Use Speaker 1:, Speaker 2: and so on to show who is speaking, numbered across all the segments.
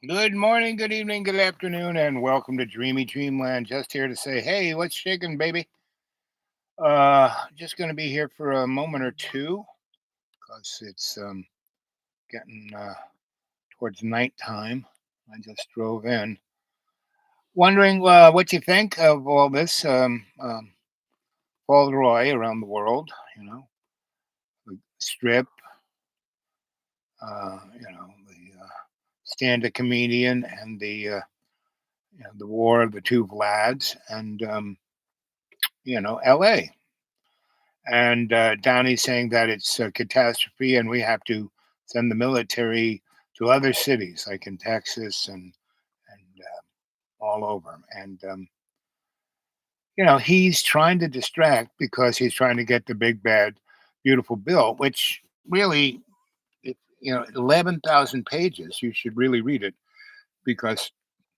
Speaker 1: Good morning, good evening, good afternoon, and welcome to Dreamy Dreamland. Just here to say, hey, what's shaking, baby? Just going to be here for a moment or two because it's getting towards nighttime. I just drove in, wondering what you think of all this Roy around the world. The strip, the stand-up comedian, and the war of the two Vlads, and L.A. And Donnie's saying that it's a catastrophe, and we have to send the military to other cities, like in Texas and all over. And he's trying to distract because he's trying to get the big bad, beautiful bill, which really, 11,000 pages. You should really read it because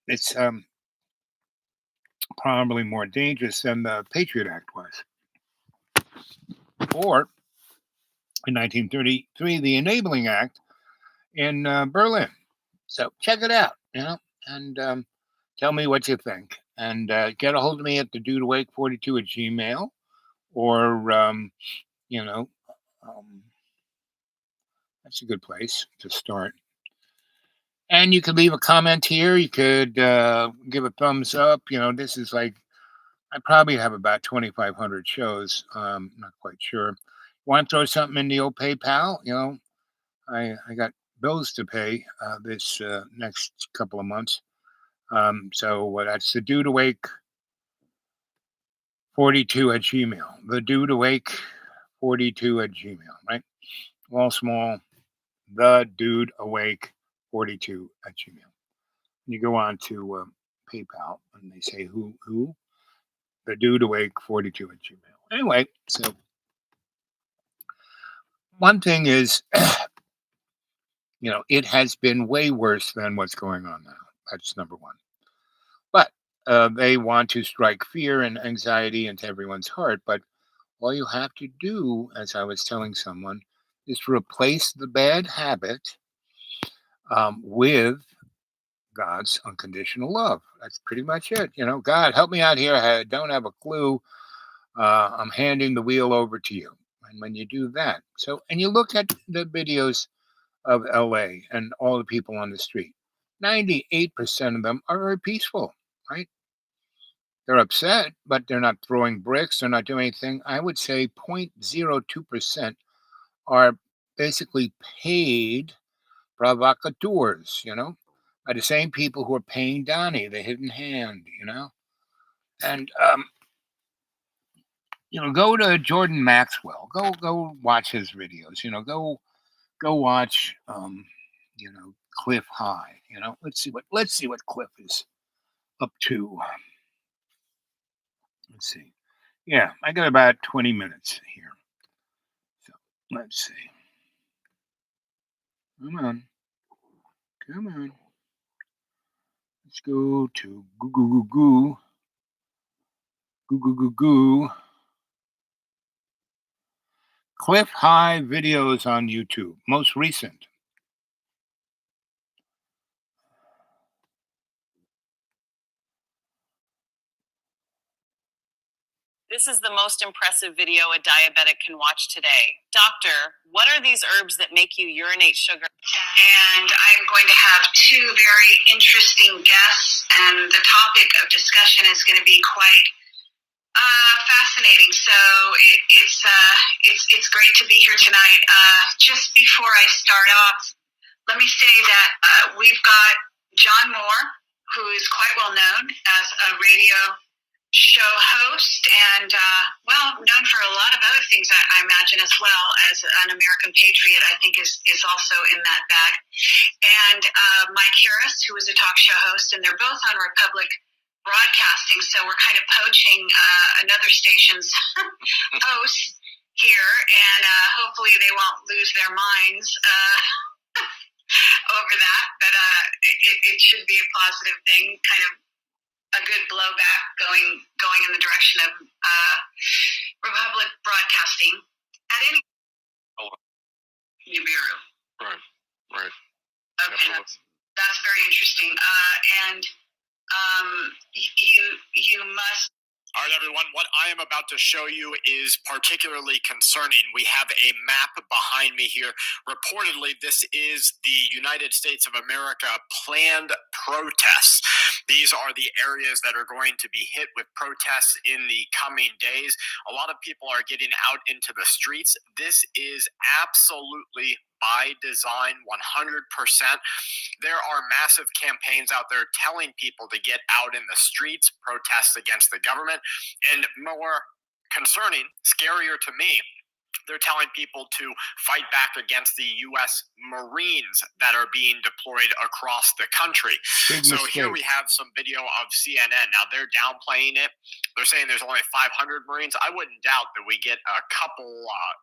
Speaker 1: it's probably more dangerous than the Patriot Act was, or in 1933, the Enabling Act in Berlin. So check it out, and tell me what you think. And get a hold of me at the dude awake 42 at Gmail, or, you know, um, that's a good place to start. And you could leave a comment here. You could give a thumbs up. This is like, I probably have about 2,500 shows. Not quite sure. Want to throw something in the old PayPal? I got bills to pay this next couple of months. So that's the dude awake 42 at Gmail. The dude awake 42 at Gmail, right? All small. The dude awake 42 at Gmail. You go on to PayPal and they say who? The dude awake 42 at Gmail. Anyway, so one thing is, it has been way worse than what's going on now. That's number one. But they want to strike fear and anxiety into everyone's heart. But all you have to do, as I was telling someone, is to replace the bad habit with God's unconditional love. That's pretty much it. God, help me out here. I don't have a clue. I'm handing the wheel over to you. And when you do that, and you look at the videos of LA and all the people on the street, 98% of them are very peaceful, right? They're upset, but they're not throwing bricks. They're not doing anything. I would say 0.02% are basically paid provocateurs, by the same people who are paying Donnie, the hidden hand. And, go to Jordan Maxwell. Go watch his videos. Go watch, Cliff High. Let's see what Cliff is up to. Let's see. Yeah, I got about 20 minutes here. So let's see. Come on. Come on. Let's go to goo goo goo goo. Goo goo goo goo. Cliff High videos on YouTube. Most recent.
Speaker 2: This is the most impressive video a diabetic can watch today. Doctor, what are these herbs that make you urinate sugar? And I'm going to have two very interesting guests, and the topic of discussion is going to be quite fascinating. So it's great to be here tonight. Just before I start off, let me say that we've got John Moore, who is quite well known as a radio show host and known for a lot of other things, I imagine, as well as an American patriot. I think is also in that bag. And Mike Harris, who is a talk show host, and they're both on Republic Broadcasting, so we're kind of poaching another station's hosts here, and hopefully they won't lose their minds over that, but it should be a positive thing, kind of a good blowback going in the direction of Republic Broadcasting at any Nibiru.
Speaker 3: Right.
Speaker 2: Okay, that's interesting. And you must.
Speaker 3: All right, everyone, what I am about to show you is particularly concerning. We have a map behind me here. Reportedly, this is the United States of America planned protests. These are the areas that are going to be hit with protests in the coming days. A lot of people are getting out into the streets. This is absolutely by design, 100%. There are massive campaigns out there telling people to get out in the streets, protest against the government, and more concerning, scarier to me, they're telling people to fight back against the U.S. Marines that are being deployed across the country. So here we have some video of CNN. Now, they're downplaying it. They're saying there's only 500 Marines. I wouldn't doubt that we get a couple,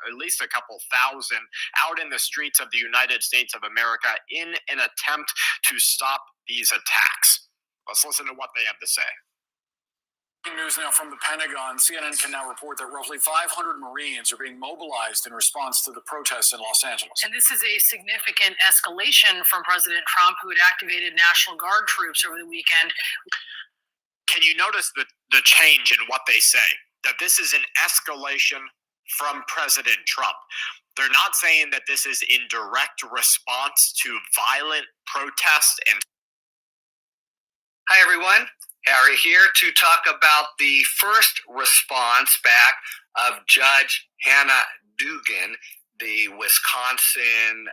Speaker 3: at least a couple thousand out in the streets of the United States of America in an attempt to stop these attacks. Let's listen to what they have to say.
Speaker 4: News now from the Pentagon. CNN can now report that roughly 500 Marines are being mobilized in response to the protests in Los Angeles.
Speaker 5: And this is a significant escalation from President Trump, who had activated National Guard troops over the weekend.
Speaker 3: Can you notice the change in what they say? That this is an escalation from President Trump. They're not saying that this is in direct response to violent protests and...
Speaker 6: Hi, everyone. Harry here to talk about the first response back of Judge Hannah Dugan, the Wisconsin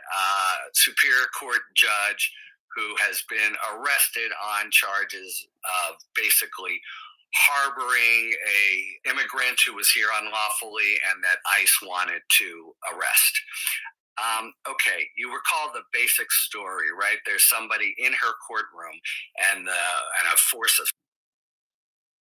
Speaker 6: Superior Court judge who has been arrested on charges of basically harboring a immigrant who was here unlawfully and that ICE wanted to arrest. Okay, you recall the basic story, right? There's somebody in her courtroom and a force of...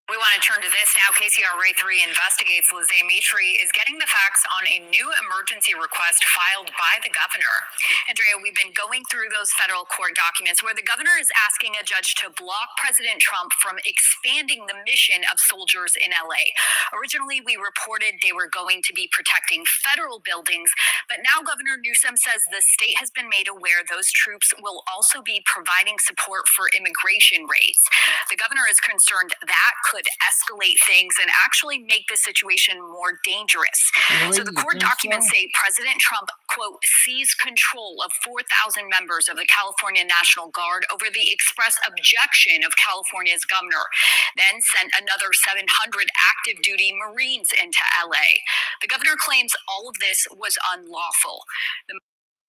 Speaker 7: We want to turn to this now. KCRA 3 investigates. Liz Mitri is getting the facts on a new emergency request filed by the governor. Andrea, we've been going through those federal court documents where the governor is asking a judge to block President Trump from expanding the mission of soldiers in LA. Originally, we reported they were going to be protecting federal buildings, but now Governor Newsom says the state has been made aware those troops will also be providing support for immigration raids. The governor is concerned that could escalate things and actually make the situation more dangerous. So the court documents say President Trump, quote, seized control of 4,000 members of the California National Guard over the express objection of California's governor, then sent another 700 active duty Marines into LA. The governor claims all of this was unlawful.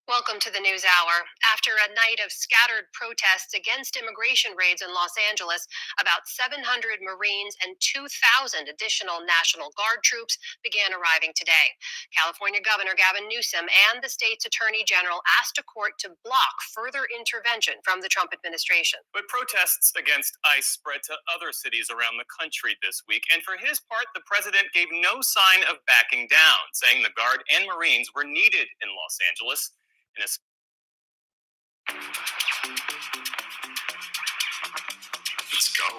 Speaker 8: Welcome to the News Hour. After a night of scattered protests against immigration raids in Los Angeles, about 700 Marines and 2,000 additional National Guard troops began arriving today. California Governor Gavin Newsom and the state's Attorney General asked a court to block further intervention from the Trump administration.
Speaker 9: But protests against ICE spread to other cities around the country this week, and for his part, the president gave no sign of backing down, saying the Guard and Marines were needed in Los Angeles. Let's
Speaker 3: go.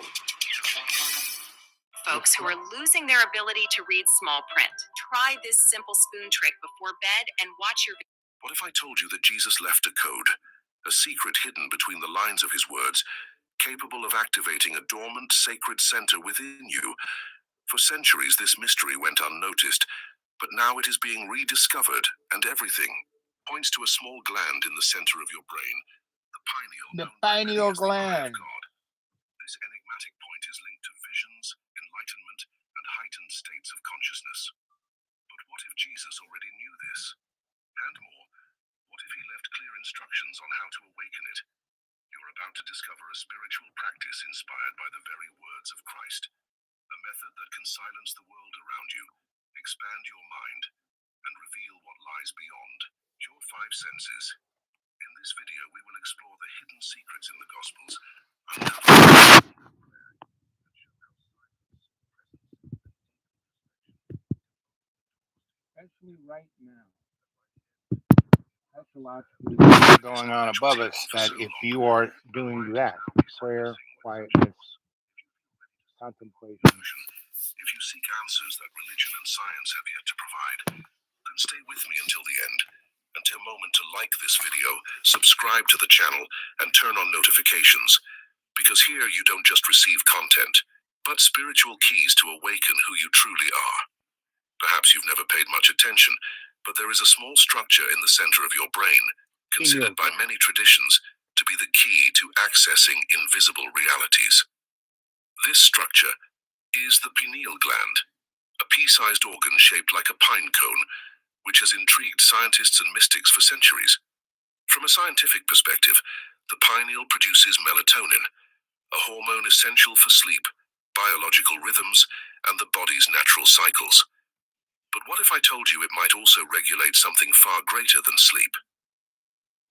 Speaker 10: Folks who are losing their ability to read small print. Try this simple spoon trick before bed and watch your...
Speaker 11: What if I told you that Jesus left a code, a secret hidden between the lines of his words, capable of activating a dormant sacred center within you? For centuries, this mystery went unnoticed, but now it is being rediscovered, and everything points to a small gland in the center of your brain, the pineal gland. This enigmatic point is linked to visions, enlightenment, and heightened states of consciousness. But what if Jesus already knew this? And more, what if he left clear instructions on how to awaken it? You're about to discover a spiritual practice inspired by the very words of Christ, a method that can silence the world around you, expand your mind, and reveal what lies beyond your five senses. In this video, we will explore the hidden secrets in the Gospels,
Speaker 1: especially right now. That's a lot going on above us. That if you are doing that, prayer, quietness, contemplation.
Speaker 11: If you seek answers that religion and science have yet to provide, then stay with me until the end and a moment to like this video, subscribe to the channel, and turn on notifications, because here you don't just receive content, but spiritual keys to awaken who you truly are. Perhaps you've never paid much attention, but there is a small structure in the center of your brain, considered by many traditions to be the key to accessing invisible realities. This structure is the pineal gland, a pea-sized organ shaped like a pine cone, which has intrigued scientists and mystics for centuries. From a scientific perspective, the pineal produces melatonin, a hormone essential for sleep, biological rhythms, and the body's natural cycles. But what if I told you it might also regulate something far greater than sleep?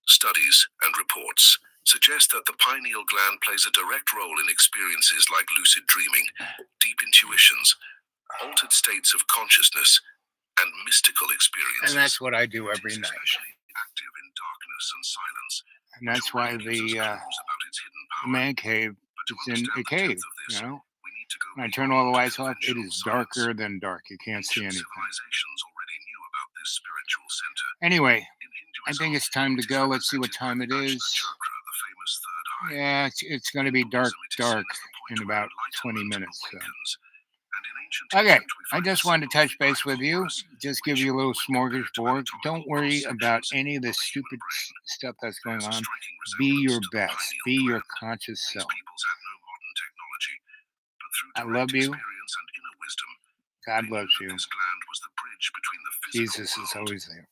Speaker 11: Studies and reports suggest that the pineal gland plays a direct role in experiences like lucid dreaming, deep intuitions, altered states of consciousness, and mystical experiences.
Speaker 1: And that's what I do every
Speaker 11: It is
Speaker 1: night.
Speaker 11: especially active in darkness and silence.
Speaker 1: And that's why the man cave is in a cave, you know. When I turn all the lights off, it is darker than dark. You can't see anything. Anyway, I think it's time to go. Let's see what time it is. Yeah, it's going to be dark in about 20 minutes. So. Okay, I just wanted to touch base with you. Just give you a little smorgasbord. Don't worry about any of the stupid stuff that's going on. Be your best. Be your conscious self. I love you. God loves you. Jesus is always there.